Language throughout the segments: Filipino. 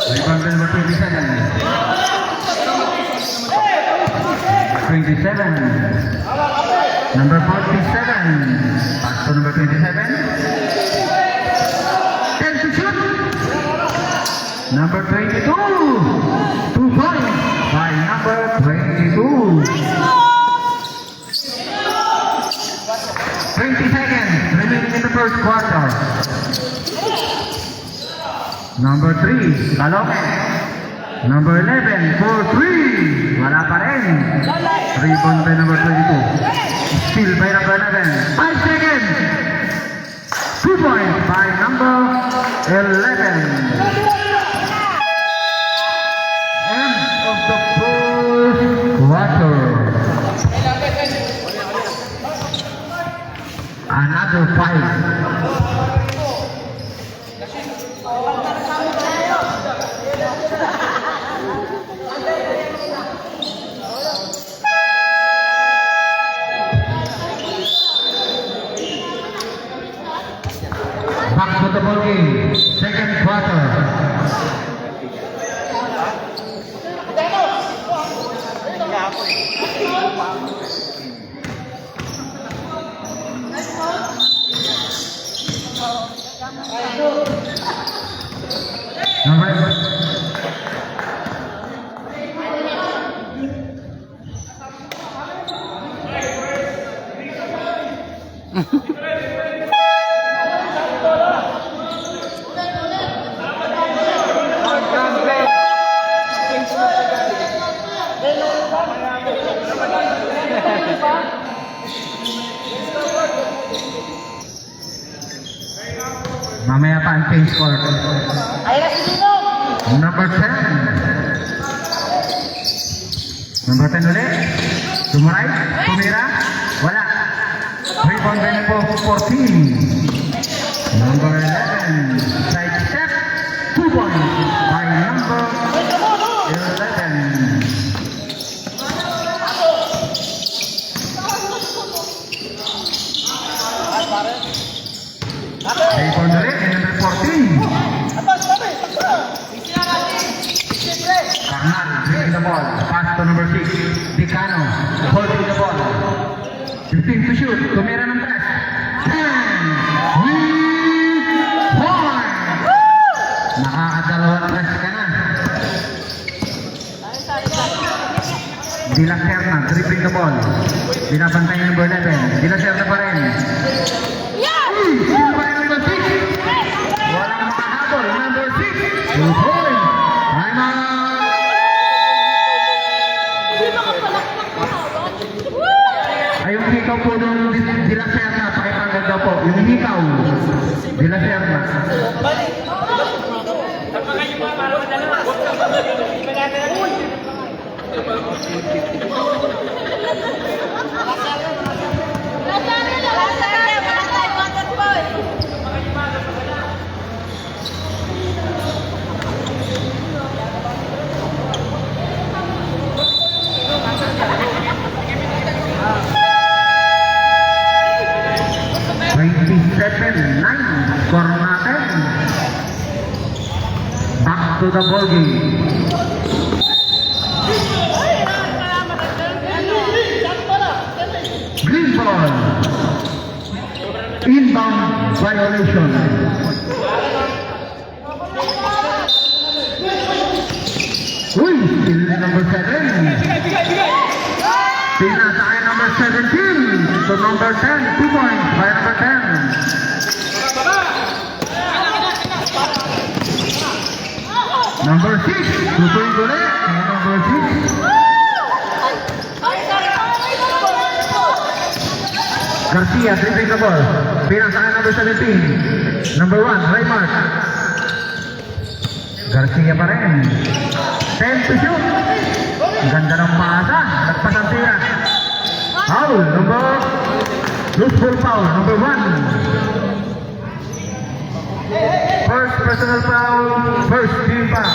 Rebound by number 27. 27. Number 47. Pass to number 27. 10 to shoot. Number 22. 2 points by number 22. 20 seconds remaining in the first quarter. Number 3, Salome. Number 11, 4-3. Wala pa rin. Rebound by number 22. Steal by number 11. 5 seconds. 2 points by number 11. End of the first quarter. Another 5. Back to the ball game, second quarter. Mamaya pa ang change score. Number 10. Number 10 ulit. Tumuray. Tumira. Wala. Rebound by number 14. Number 11. Side step. 2 points by number 11. Rebound ulit by number 14. Karnal, bringing the ball. Pass to number 6. Dicano, holding the ball. 15 to shoot. Tumira ng press. 10. Win point. Nakakadalawang press ka na. Dilacerna, dribbling the ball. Binabantay ng number 11. Dilacerna pa rin. Number 6. Walang makahabol. Number 6. 2 points. Time out. Ay, yung hikaw po nung Dilacerna, pakipagod daw po. Yung hikaw, Dilacerna. Score natin. Back to the ball game. Green ball. Inbound violation. Uy, still number 7. Pinasakay number 17 to number 10. 2 points by number 10. Number 6, 2 points ulit. Number 6. Garcia, dribbling the ball. Pinasakay number 17. Number 1, Raymart. Garcia pa rin. 10 to shoot. Ganda ng pasa. Nagpas ang tira. Foul, loose ball foul, number 1. First personal foul, first team foul.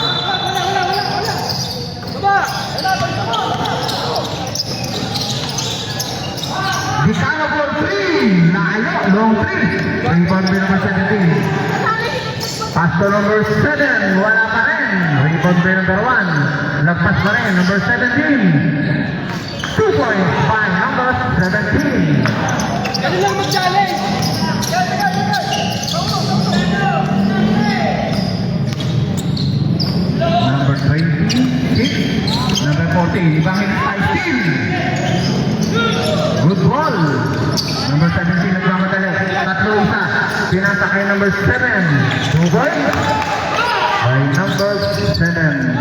Dicano for 3. Layo, long 3. Rebound by number 17. Pass to number 7. Wala pa rin. Rebound by number 1. Lagpas pa rin, number 17. 2 points by number 17. Dali lang mag-challenge! Number 26. Number 14. Ibangin Tyson. Good ball. Number 17 nagmamadali. Tatlo isa. Pinasa kay number 7. 2 points by number 7.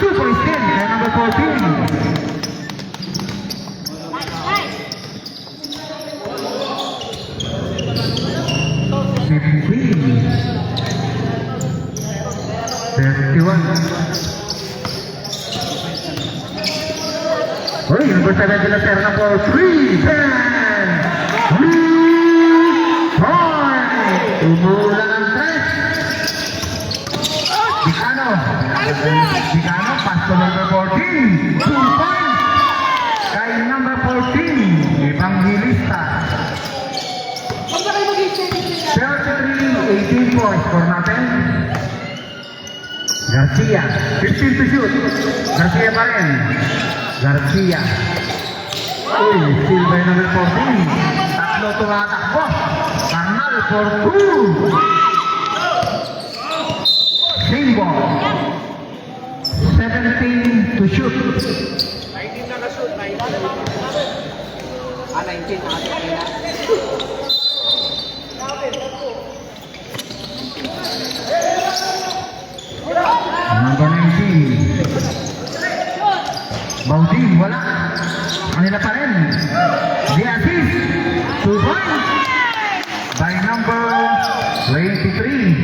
2 points din kay number 14. Uy, number 7 sila sir na for 3, 10, 3 point. Umulan ang 3. Dicano. Dicano, pass to number 14. 2 points. Kay number 14, Evangelista. 33, 18 points for natin. Garcia, 15 to shoot. Garcia pa rin. Garcia. Uy, still by number 14. Tatlo tumatakbo. Carnal for 2. Same ball. 17 to shoot. 19 na na-shoot, 19. 19 na. Number 19. Baudin, wala. Kanila pa rin. The assist. 2 points. By number 23.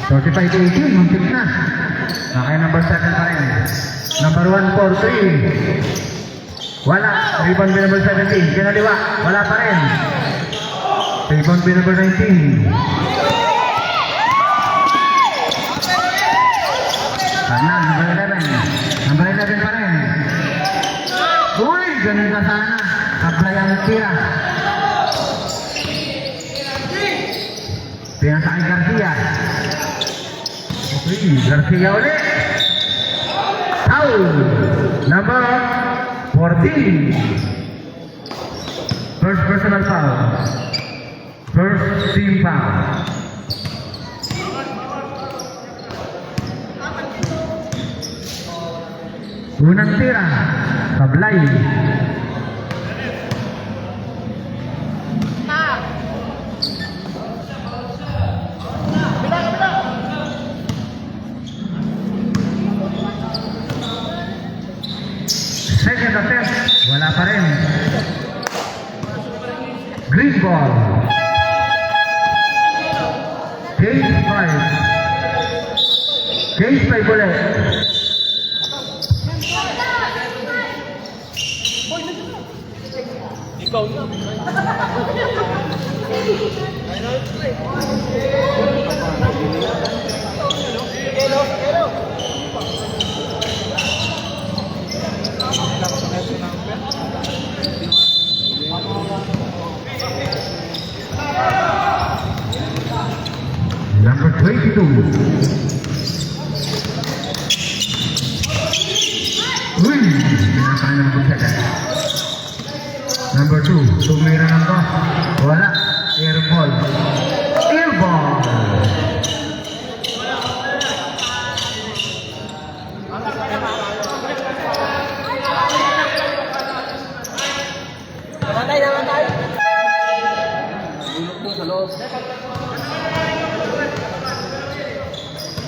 35-18, muntik na. Nakay number 7 pa rin. Number 1, 4-3. Wala. Rebound by number 17. Kinaliwa. Wala pa rin. Rebound by number 19. Kanan, number 11. Number 11 pa rin. Uy, ganun ka sana. Sablay ang tira. Pinasa kay Garcia. Uy, Garcia ulit. Foul. Number 14. First personal foul. First team foul. Unang tira. Sablay. Second attempt. Wala pa rin. Green ball. Case 5. Case 5 ulit. Ikaw na. Number 22. Uy! Pinasa niya ng pagsagat. Number 2. Tumira lang to. Wala. Air ball. Air ball! Namatay, namatay. Bulok mo sa loob.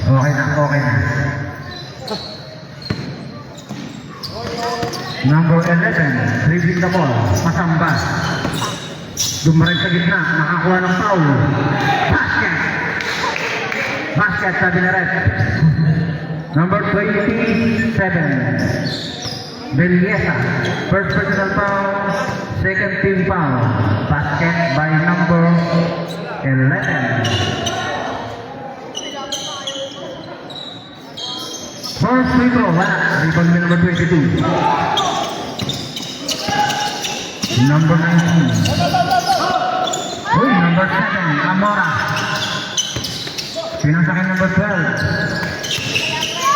Okay na, okay na. Number 11, dribbling the ball, pasamba. Dumarin sa gitna, nakakuha ng foul. Basket! Basket sa Binaret. Number 27, Beliesa. First personal foul, second team foul. Basket by number 11. First free throw, wala. Rebound by number 22. Number 19. Uy, number 7, Amora. Pinasakin number 12.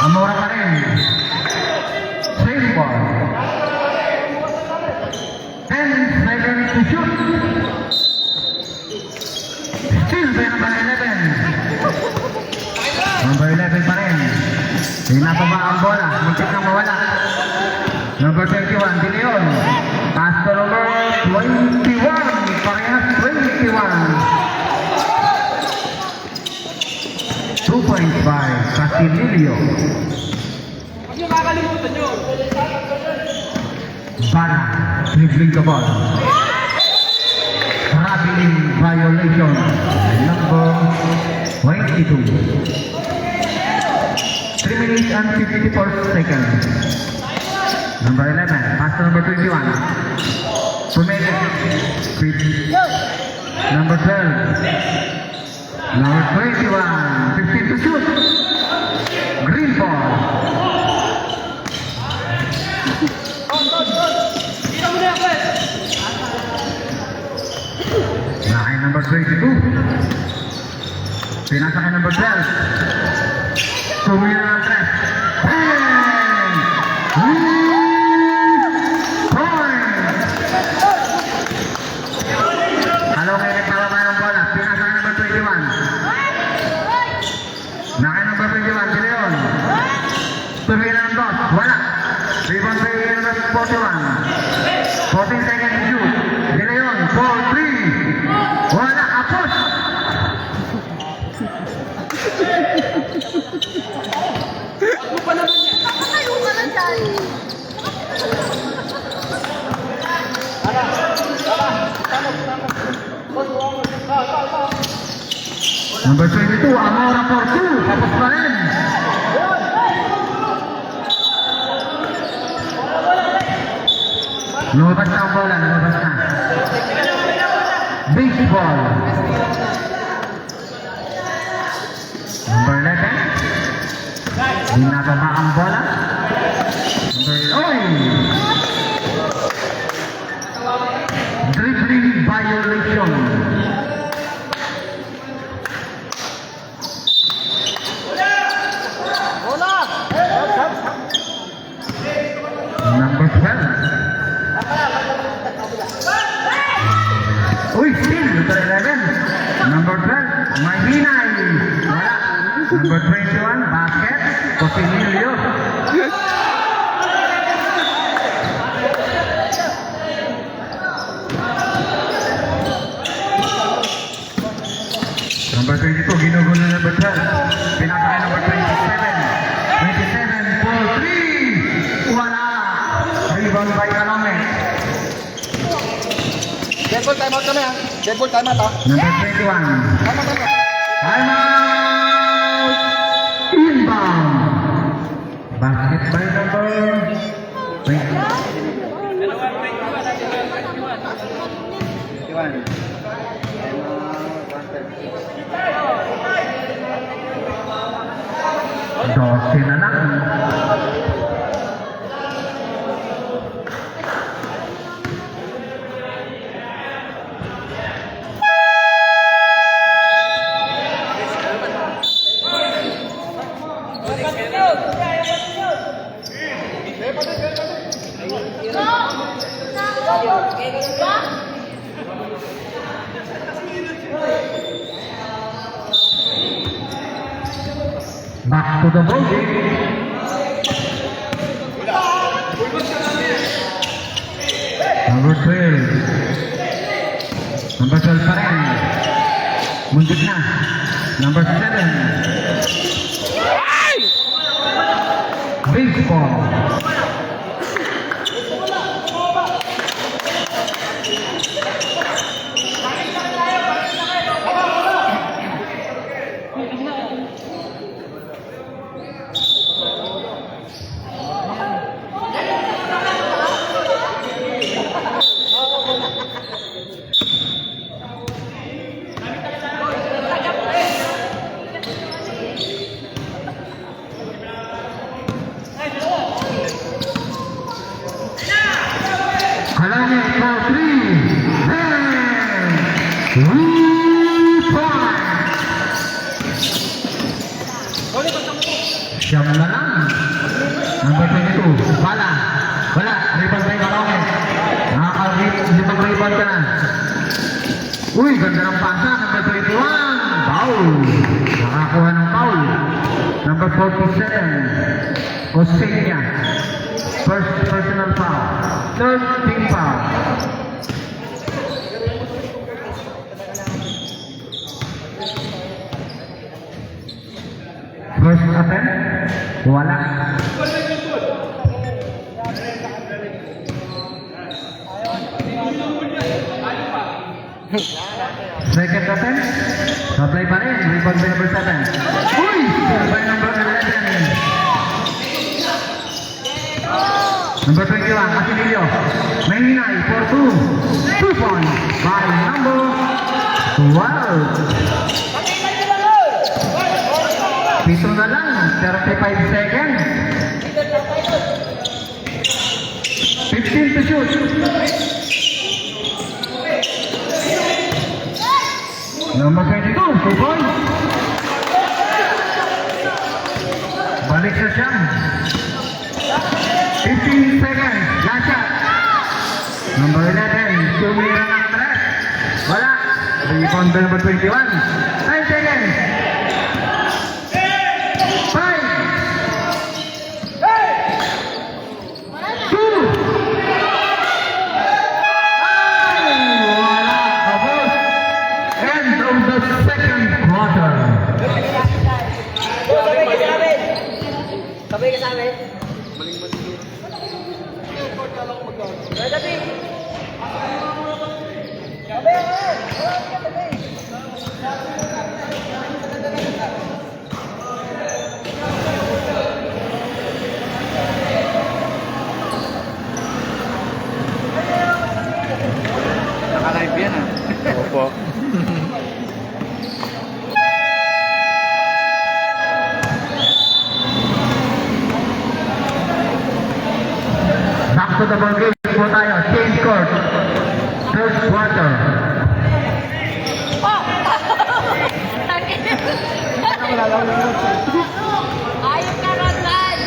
Amora pa rin. Same ball. 10 seconds to shoot. Still by number 11. Number 11 pa rin. Pinapaba ang bola. Muntik na mawala. Number 21, De Leon. Pass to number 21. Parehas 21. 2.5, Casililio. Huwag niyo kakalimutan nyo. Bala, dribbling the ball. Traveling violation. Number 22. 3 minutes and 54 seconds. Number 11, pass to number 21. Pumili. Number 12. Number 21. 15 to shoot. Green ball. Kita mo na yan, Fred. Nakain number 22. Pinasa kay number 12. Tumira ng 3. Bang! Point! Halo kayo nagpababa ng bola. Pinasa kay number 21. Nakain number 21. De Leon. Tumira ng 2. Wala. Rebound by number 41. 14 seconds to shoot. De Leon. 4-3. Wala. Apos. Ano pa naman yan? Nakatayo ka na dyan. Number 22, Amora for 2. Tapos pa rin. Lumabas na ang bola. Lumabas na. Baseball. Number 11. Binababa ang bola. Oy! Dribbling violation. Bola! Number 12. Uy, still, number 11. Number 12, Mahinay. Wala. Number 21, basket. Cosinilio. Number 22, ginugulo na number 12. Pinakakay number 27. 27 for 3. Wala. Rebound by Calome. Dead ball timeout kami ha. Dead ball timeout ha. Number 21. Tama. Time out! Inbound. Basket by number 21. 12 na lang. Back to the ball game. Number 12. Number 12 pa rin. Muntik na. Number 7. Baseball. Siyam na lang. Number 22. Wala. Rebound tayo Kalonge. Nakaka-limang rebound ka na. Uy, ganda ng pasa. Number 21. Foul. Nakakuha ng foul. Number 47. Osenia. First personal foul. Third team foul. First attempt. Wala. Second attempt. Supply pa rin. Rebound by number 7. Uy! Steal by number 11. Number 21, Casimilio. Mahinay for 2. 2 points by number 12. Pito na lang. 35 seconds. 15 to shoot. Number 22, 2 points. Balik sa siyam. 15 seconds. Last shot. Number 11, tumira ng 3. Wala. Rebound by number 21. 9 seconds. 5. 2. Wala. Tapos. End of the second quarter. Sabay ka sa amin. Sabay. Naka-live yan ah. Opo. Back to the ball game po tayo. Change court. Third quarter. Ayos ka, Ronald!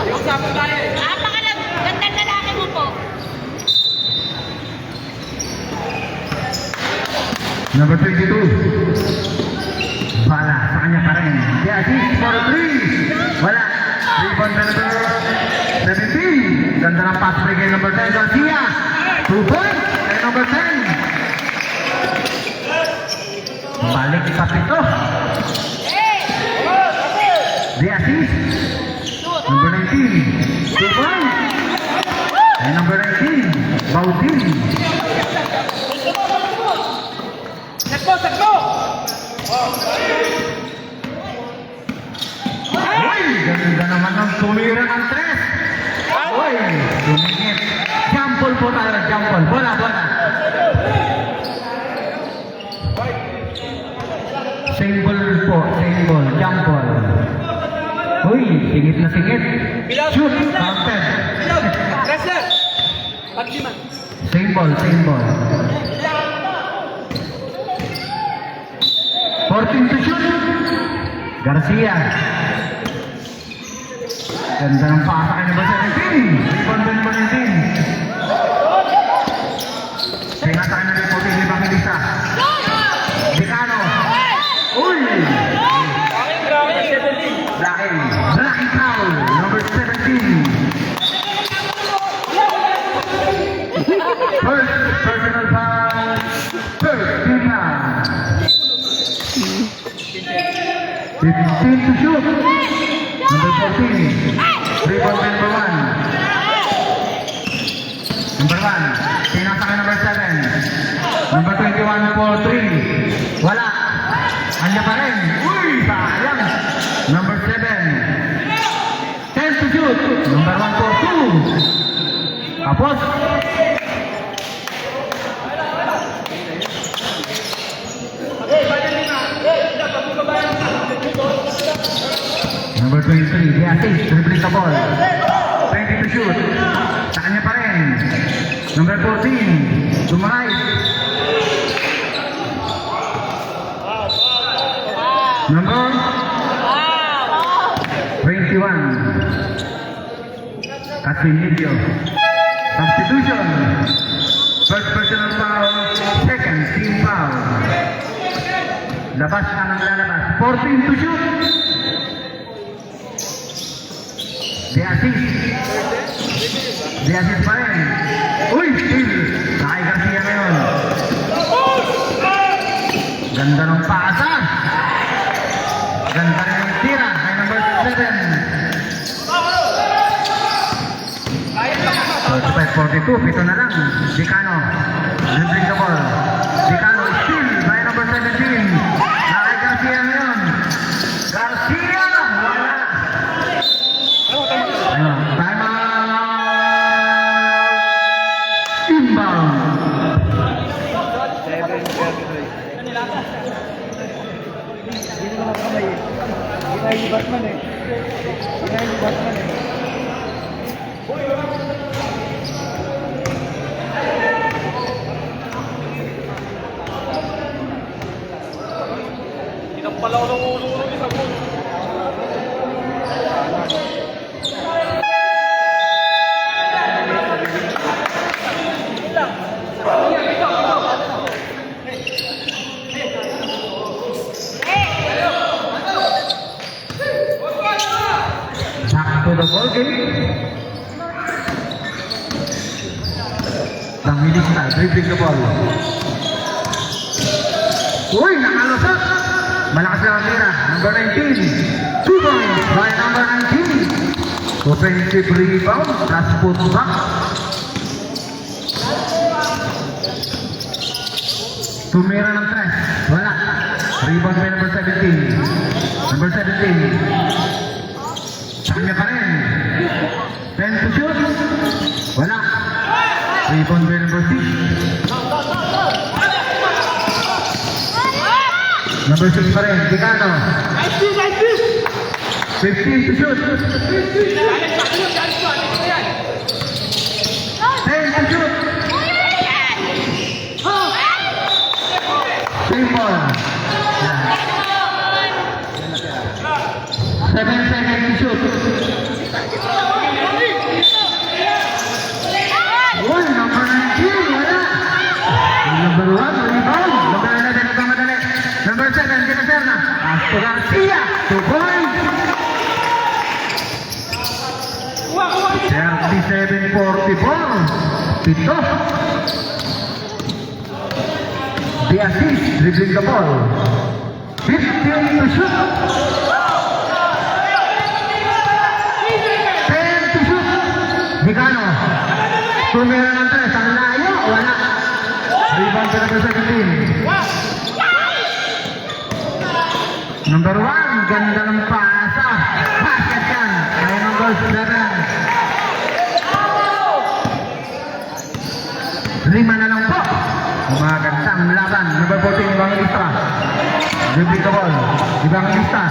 Usapan tayo eh. Napakagandang lalaki mo po. Number 22. Bala, sa kanya pa rin. The assist for 3. Wala. Rebound na number 17. Ganda ng pass break kay number 10. Garcia. 2 points. Kay number 10. Balik sa pito. The assist. Number 19. 2 points. Kay number 19. Bautin. Sakto! Uy, ganda naman ng tumira ng 3. Uy, dumingit. Jump ball po tayo, jump ball. Bola. Same ball po, same ball, jump ball. Uy, singit na singit. Shoot, counted. Wrestler! Pag-liman. Same ball. 14 to shoot. Garcia. Ganda ng pasa kay number 17. Rebound by number 19. Pinatakan na rin po ni Bangilisa. Dicano. Uy! Blacking foul. Number 17. First personal foul. Third team foul. 15 to shoot. Number 14. Rebound by number 1. Number 1. Pinasa kay number 7. Number 21 for 3. Wala. Anya pa rin. Uy, sayang. Number 7. 10 to shoot. Number 1 for 2. Tapos. Number 23, the assist, dribbling the ball. 20 to shoot. Sa kanya pa rin. Number 14, to right. Pinilio. Substitution. First personal foul, second team foul. Labas na ng lalabas. 14 to shoot. The assist. The assist pa rin. Uy, steal. Kay Garcia ngayon. Ganda ng pasa. Ganda rin ng tira. Kay number 7. 45-42. Pito na lang. Dicano. Dribbling the ball. Dicano steal by number 17. Kay Garcia ngayon. Garcia. Wala. Ayun. Time out. Inbound. 'To the ball game. Namili kita, dribbling the ball. Uy, nakalusot. Malakas na ang tira. Number 19. 2 points by number 19. Offensive rebound plus putback. Tumira ng 3. Wala. Rebound by number 17. Number 17. Kanya pa rin. 10 to shoot. Wala. Rebound by number 6. Number 6 pa rin. Dicano. 15 to shoot. 10 to shoot. Same ball. 7 seconds to shoot. Oh, number 19, wala. Number 1, rebound. Number 11, nagmamadali. Number 7, kinaser na. Astro Garcia, 2 points. 37-44. Pito. The assist, dribbling the ball. 15 to shoot. Dicano. Tumira ng 3. Ang layo. Wala. Rebound sa number 17. Number 1. Ganda ng pasa. Basket yan. Kaya number 7. 5 na lang po. Magandang laban. Number 14. Evangelista. Dribbling the ball. Evangelista.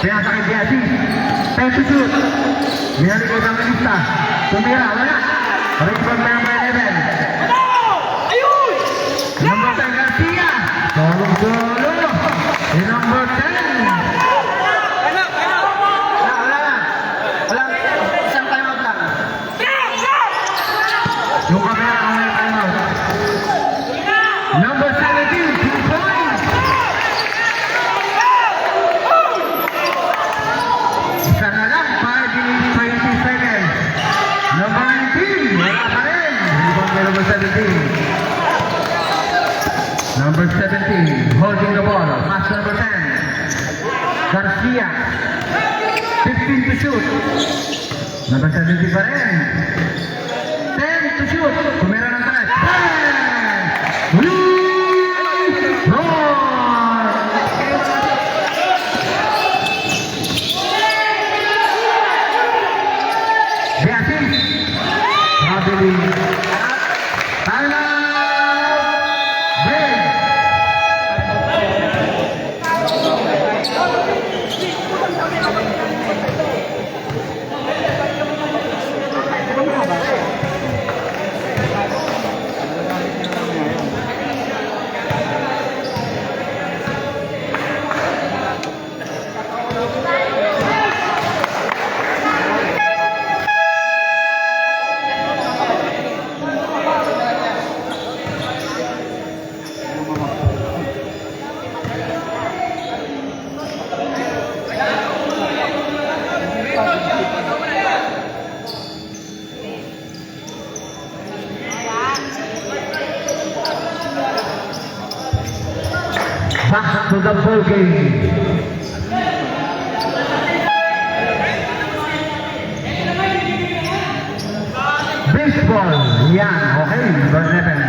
Pinasa kay Diazi. 10 to shoot. Binali ko ng lista. Tumira, wala. Rebound na number 11. Number 10, Garcia. Solo. Number 10. Wala. Isang timeout lang. Yung kamera ang may timeout. Number 17, 2 points. Isa na lang. 20 seconds. Number 19. Wala pa rin. Rebound by number 17. Number 17. Holding the ball. Pass number 10. Garcia. 15 to shoot. Number 17 pa rin. 10 to shoot. Kumira ng 3. 10. back to the ball game. Baseball, yan, okay, number 11.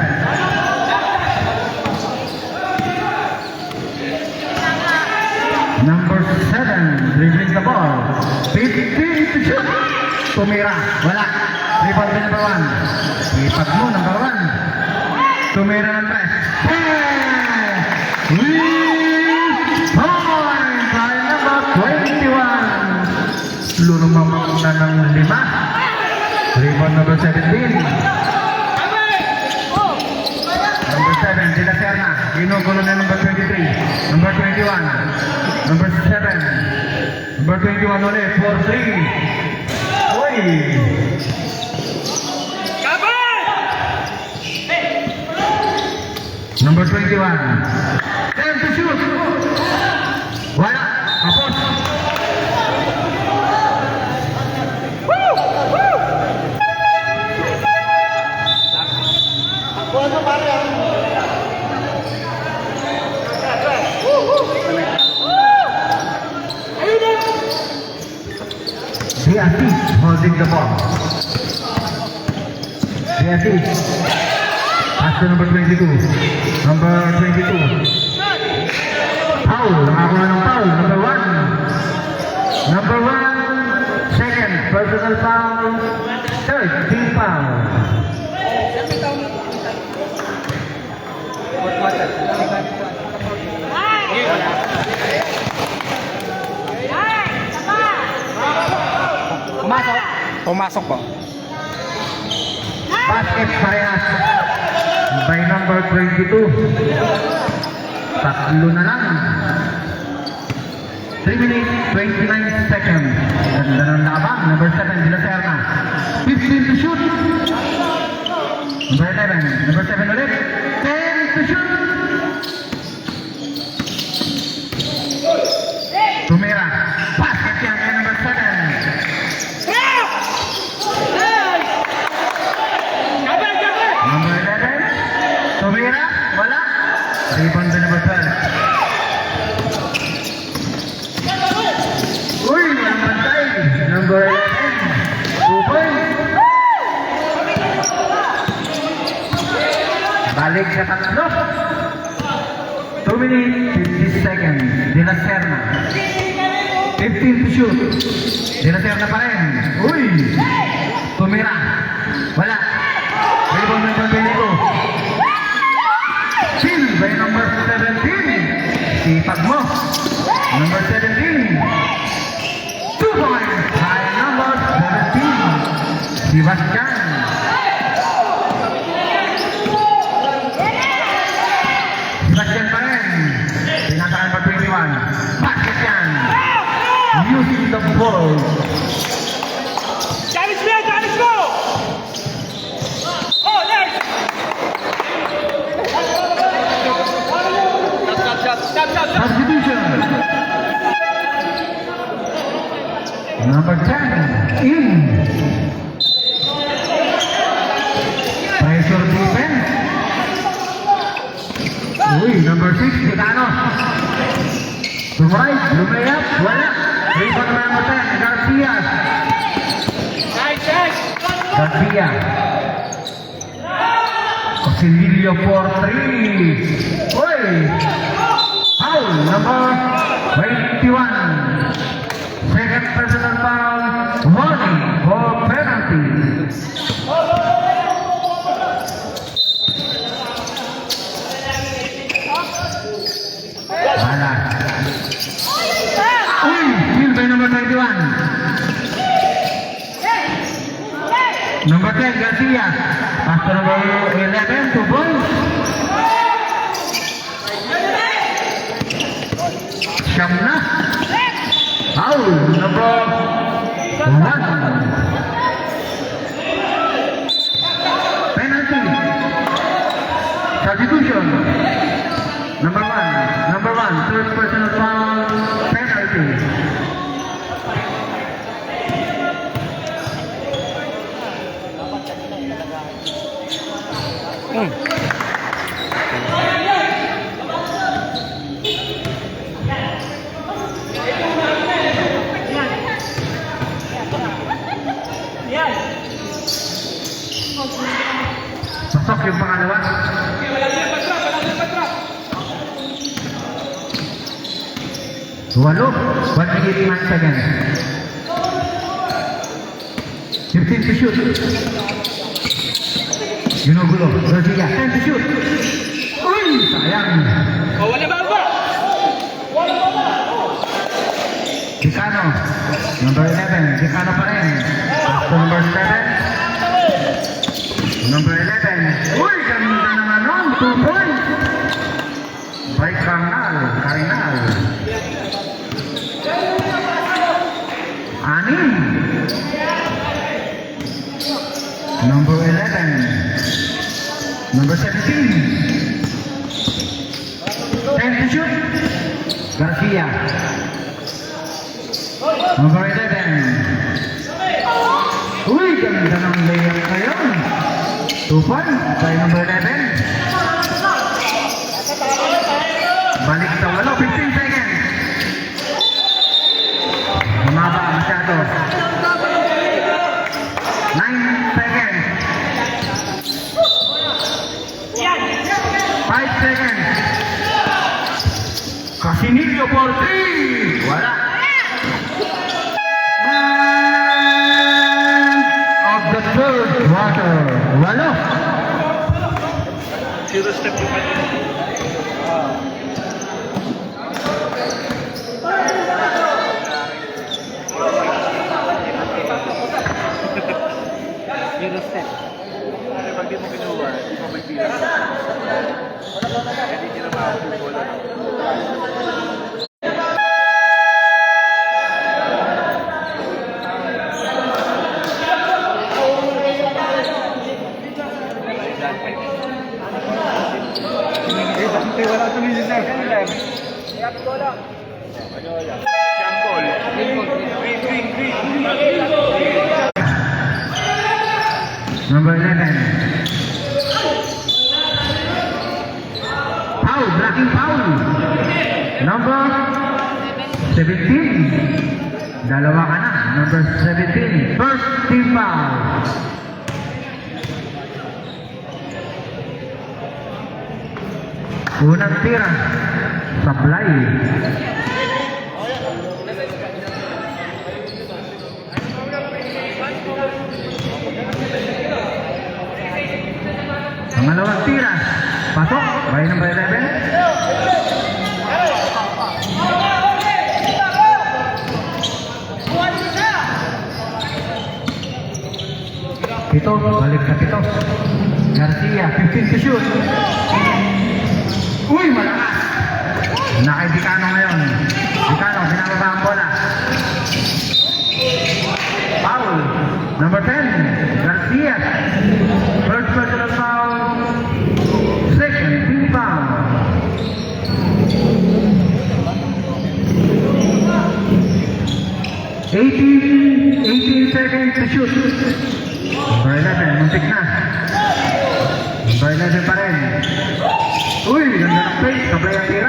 Number 7, dribbling the ball. 15 to shoot. Tumira, wala. Rebound to number 1. Ipat mo, number 1. Tumira ng press. Point by number 21. Lumamang na ng 5. Rebound number 17. Number 7, De La Serna. Ginugulo na number 23. Number 21. Number 7. Number 21 ulit. 4-3. Uy! Number 21. 10 to shoot. Wala. Kapos. Diatis holding the ball. Diatis. Pass to number 22. Number 22. Foul. Nakakuha ng foul. Number 1. Number 1. Second. Personal foul. Third. Team foul. Pumasok po. Basket parehas by number 22. Tatlo na lang. 3 minutes, 29 seconds. Ganda ng labang. Number 7, De La Serna. 15 to shoot. Number 11. Number 7 ulit. 10 to shoot. Tumira. Basket yan kay number 7. Number 11. Tumira. Wala. Rebound to number 12. Uy, walang bantay. Number 11. 2 points. Balik sa tatlo. 2 minutes, 50 seconds. De La Serna. 15 to shoot. De La Serna pa rin. Uy! Tumira. Wala. Rebound number 22. Chill by number 17. Sipag mo. Number 17. 2 points by number 17. Sebastian. Sebastian pa rin. Tinatakan pa 21. Basket yan. Using the ball. Challenge mo! Oh, yes! Stop. Substitution. Number 10. In. Pressure defense. Uy, number 6. Gitano. Right. Lumayap. Wala. Rebound number 10. Garcia. Nice! Garcia. Cosilillo for 3. Uy. Foul number 21. Second personal foul. Warning for penalty. Wala. Uy, steal by number 21. Number 10, Garcia. Pass to number 11, 2 points. Siyam na. Foul number 1. Penalty. Substitution. Number 1, third personal foul, penalty. Pasok yung pangalawa. Walo. 1 minute 1 second. 15 to shoot. Ginugulo. Garcia. 10 to shoot. Uy! Sayang. Oh, wala ba ba? Chicano. Number 11. Chicano pa rin. Pass to number 7. Number 11. Uy! Ganda naman nun. 2 points. By Carnal. Carnal. 6. Number 11. Number 17. 10 to shoot. Garcia. Number 11. Uy, ganda ng layup ngayon. 2 points by number 11. Balik sa walo. 15 seconds. Bumaba masyado. 9 seconds. 5 seconds. Casinillo for 3. Wala. And of the third quarter. Walo. Zero step yung Zero step. Pag di mo kinuha, di mo may bilang. Hindi nila makakuha. Wala tuloy sa Number 11. Foul, blocking foul. Number 17. Dalawa ka na. Number 17. First team foul. Unang tira. Sablay. Pangalawang tira. Pasok. By number 11. Pito. Balik na pito. Garcia. 15 to shoot. Uy, malakas. Nakay Dicano ngayon. Dicano, binababa ang bola. Foul. Number 10. Garcia. First personal foul. Second team foul. 18 seconds to shoot. Number 11, muntik na. Number 11 pa rin. Uy, ganda ng pace. Sabay ang tira.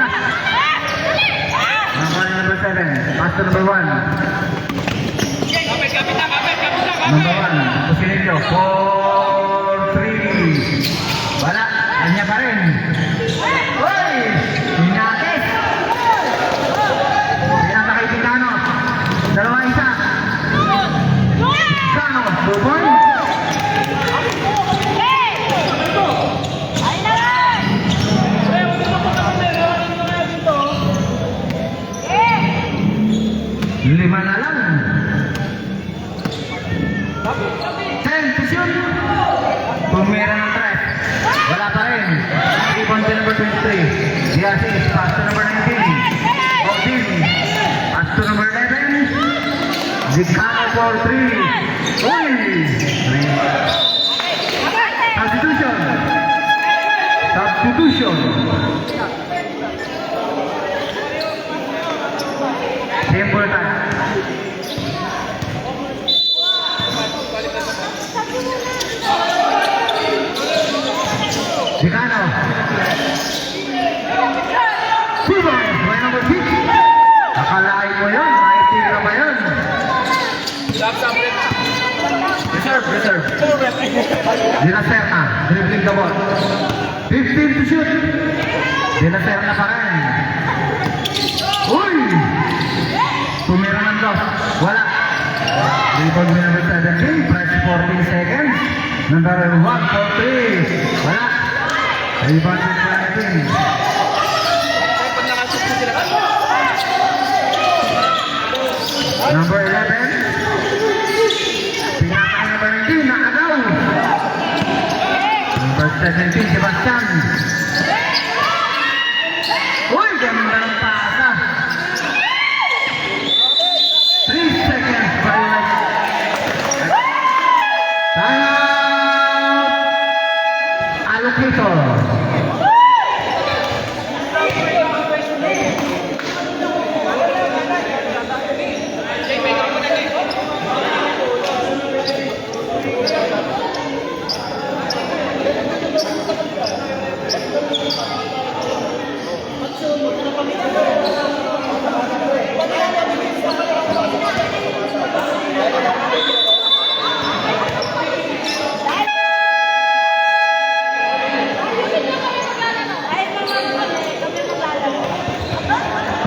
Number 7. Pass to number 1. Number 1. Pusinillo. 4-3. Wala. Kanya pa rin. Uy! Hinakit. Pinasa kay Dicano. Dalawa isa. Dicano. 2 points. Lima na lang. 10 to shoot. Pumira ng 3. Wala pa rin. 3 point to number 23. DRC is pass to number 19. Odin. Pass to number 11. Dicano for 3. Uy! Substitution. Substitution. Simple time. Dicano. Subay. By number 6. Akalain mo yun. Maitira ba yun? Stop, stop, break. Reserve. reserve. De La Serna, dribbling the ball. 15 to shoot. De La Serna pa rin. Uy! Tumira ng loss. Wala. Rebound may number 17. Press 14 seconds. Number 1 for 3. Wala. Rebound may 17. Number 11. Pinaka number 19. Nakagaw. Number 17. Sebastian. Uy! Ganda ng pasa. 3 seconds pa rin. Time out! Allocator.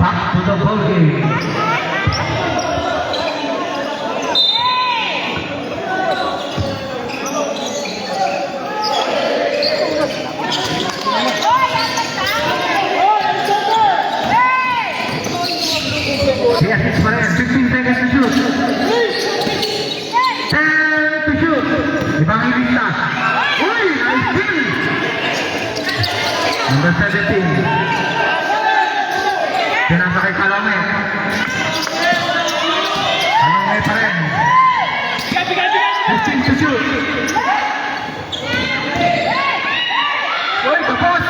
Back to the ball game. Yes, it's for 15 seconds to shoot. 10 to shoot. Ibang ilista. Uy, nice steal. Number 17. Pinasa kay Calome. Calome pa rin. 15 to shoot. Uy, tapos.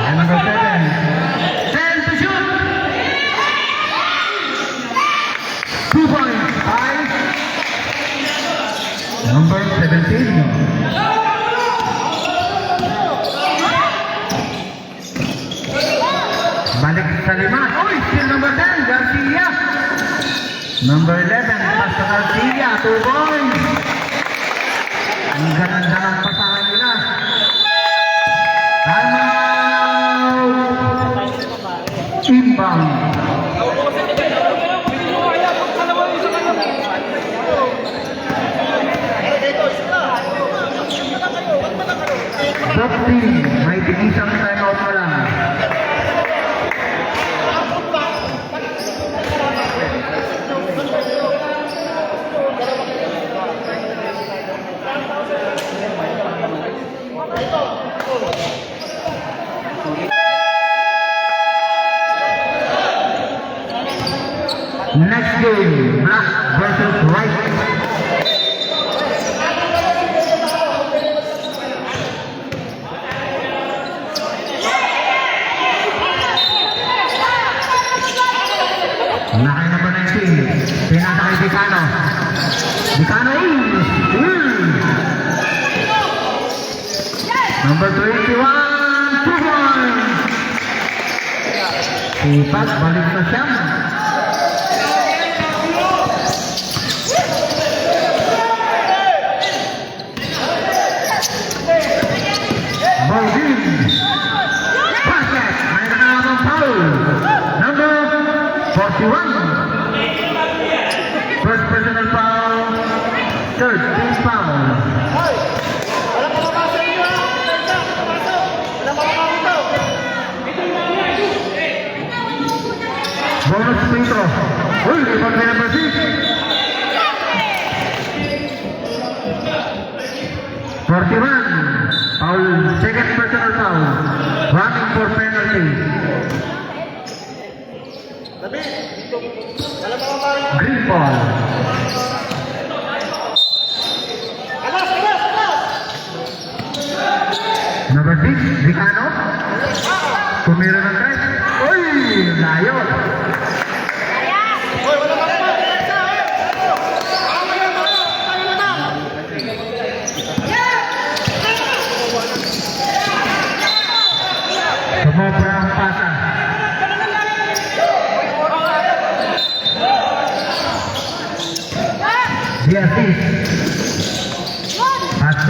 And number 7. 10 to shoot. 2 points. 5. Number 17. Balik sa 5. Uy, still number 10, Garcia. Number 11, Pastor Garcia, 2 points. Ang ganda ng pasahan nila. Time out. Inbound. Top team, may tinisang time out mo lang. Next game, Black versus White. Nakay number 19, pinasa kay Dicano. Dicano is number 21, 2 points. Sipag, balik na siya. Baldwin. Basket. May nakalabang foul. Number 41. First personal foul. Third team foul. Bonus free throw. Uy, rebound by number 6. 41. Foul, second personal foul. Running for penalty. Green ball. Number 6, Dicano. Tumira ng tres. Uy, layo. Sumobra ang pasa.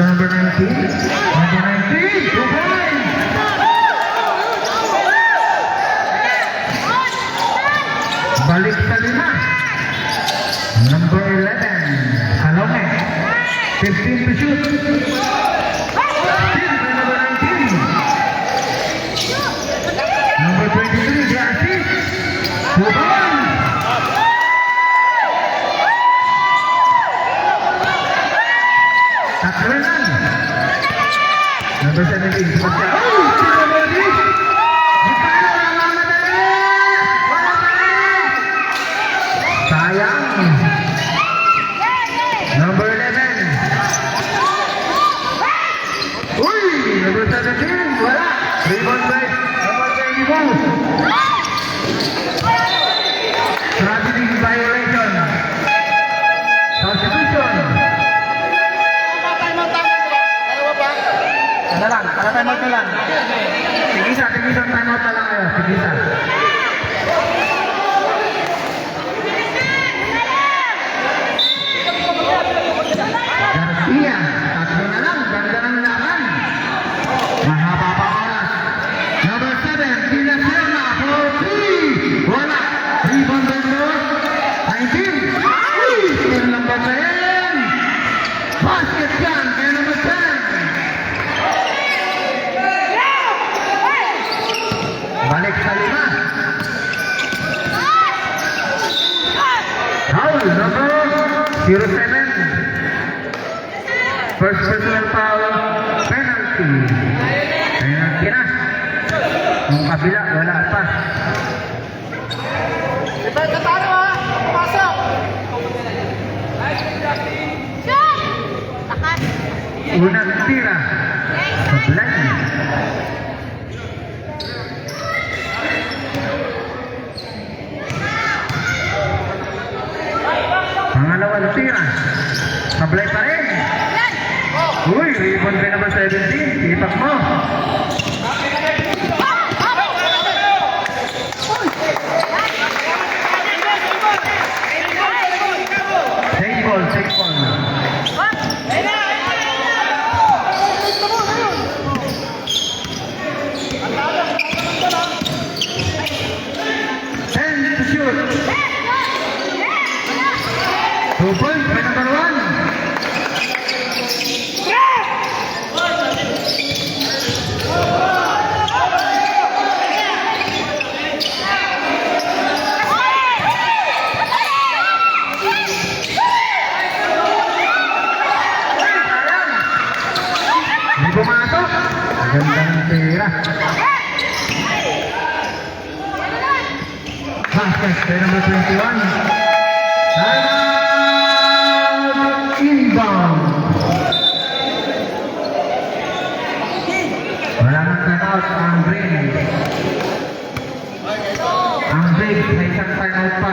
to number 19. Number 19, 2 points. Balik sa 5. Number 11, Salome. 15 to shoot. Steal by number 19. Number 23, the assist. 2 points. Tatlo lang. Number 17, Sebastian. Oh! Steal number 6. Di pa na namamadali. Wala pa rin. Sayang. Number 11. Uy! Number 17. Wala. Rebound by number 22. Traveling violation. Substitution. Timeout na lang. Tigisa, timeout na lang kayo. Tigisa. Garcia, tatlo na lang. Ganda ng laban. Mahaba pa oras. Number 7, Tina Serna, 4-3. Wala. Rebound by number 19. Still number 10. Basket yan, kaya number 10. Balik sa 5. Foul, number 07. First personal foul, penalty. Penalty na. Yung kabila, wala pa. Unang tira. Sa blind. Pangalawang tira. Sablay pa rin. Uy, rebound rin naman 17. Ipak mo. Safe ball, safe ball. To shoot. 2 points by number 1. Hindi pumasok. Gandang tira. Basket by number 21. Timeout inbound. Wala nang timeout ang green. Ang big may isang timeout pa.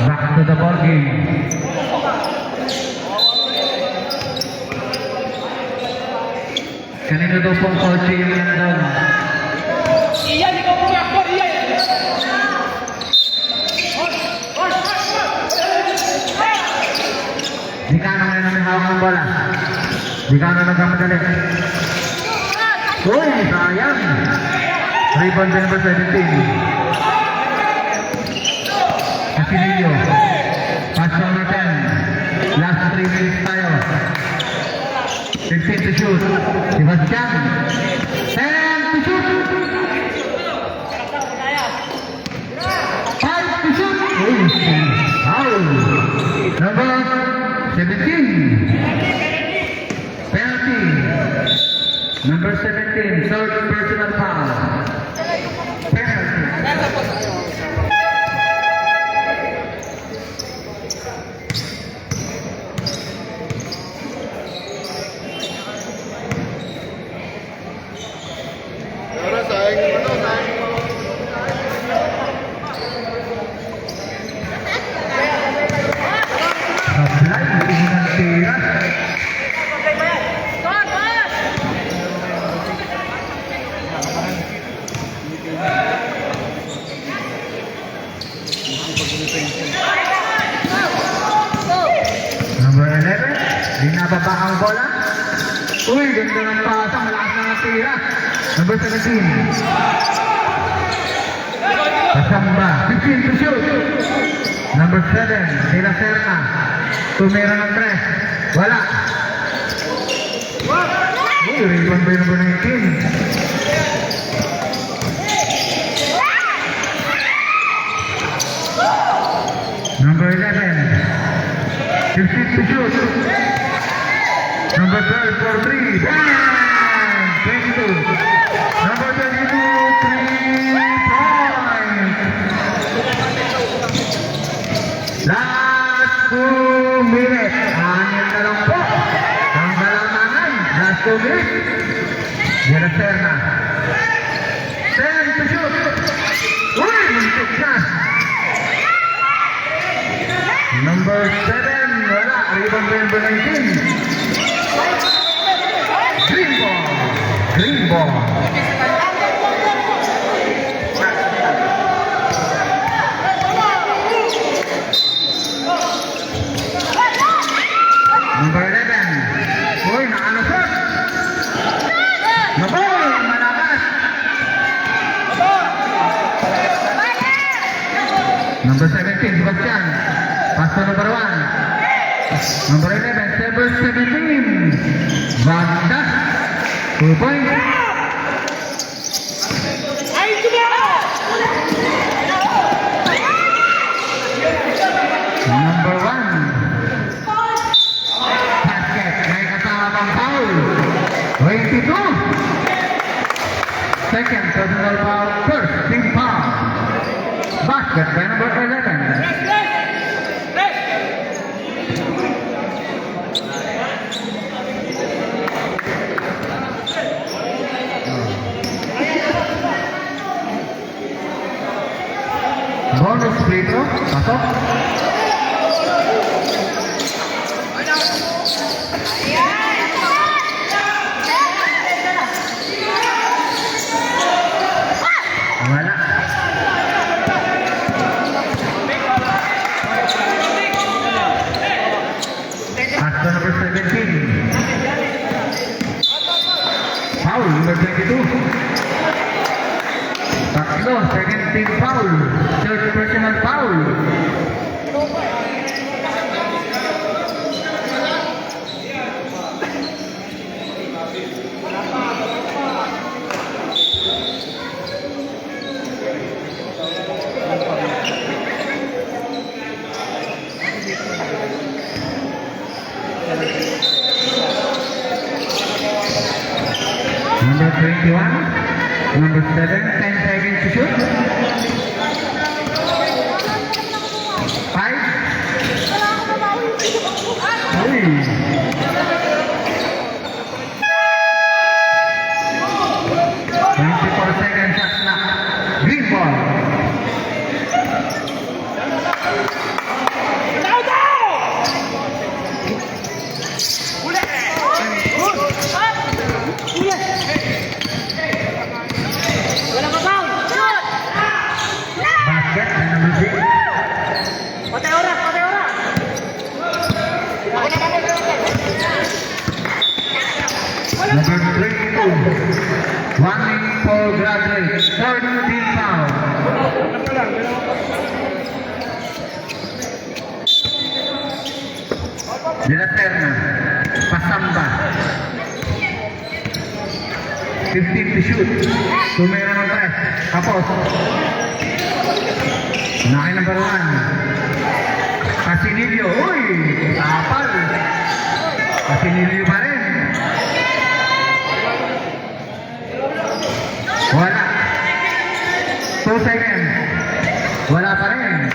Back to the ball game. Kanino daw pong kotse yung nandun? Iyan, ikaw po ako, iyan! Di ka na ngayon namin hawak ng bola. Di ka na nagkamadali. Uy, sayang. Rebound by number 17. Casilillo. Pass number 10. Last 3 minutes tayo. 15 to shoot. Sebastian. 10 to shoot. 5 to shoot. Foul. Number 17. Penalty. Number 17. Third personal foul. Penalty. Number 11, binababa ang bola. Uy, ganda ng pasa, malakas na natira. Number 17. Kasamba, 15 to shoot. Number 7, De La Serna. Tumira ng 3. Wala. Uy, rebound by number 19. Number 11, 15 to shoot. Number 12 for 3. Bang! 22. Number 22, 3 points. Last 2 minutes. Hangin na lang po. Ang kalamangan. Last 2 minutes. De La Serna. 10 to shoot. Uy, muntik na. Number 7, wala. Rebound by number 19. Green ball. Green ball. Number 11. Uy, nakalusot. Naboy, malakas. Number 17, Sebastian. Pass to number 1. Number 11, number 17. Banda. 2 points. Number 1. Basket. May kasama pang foul. 22. Second personal foul. First team foul. Basket by number 11. Bonus free throw, pasok. Wala. Pass to number 17. Foul, number 22. Tatlo, second team foul. Third personal foul. Number 21. Number 7, 10 seconds to shoot. 5. Uy. 24 seconds shot clock. Green ball. Basket by number 6. Number 22. 1 minute for graduate. Third team foul. De La Serna. Pasamba. 15 to shoot. Tumira ng 3. Tapos. Naki number 1. Casinillo. Uy! Tapal. Casinillo pa rin. Wala. 2 seconds. Wala pa rin.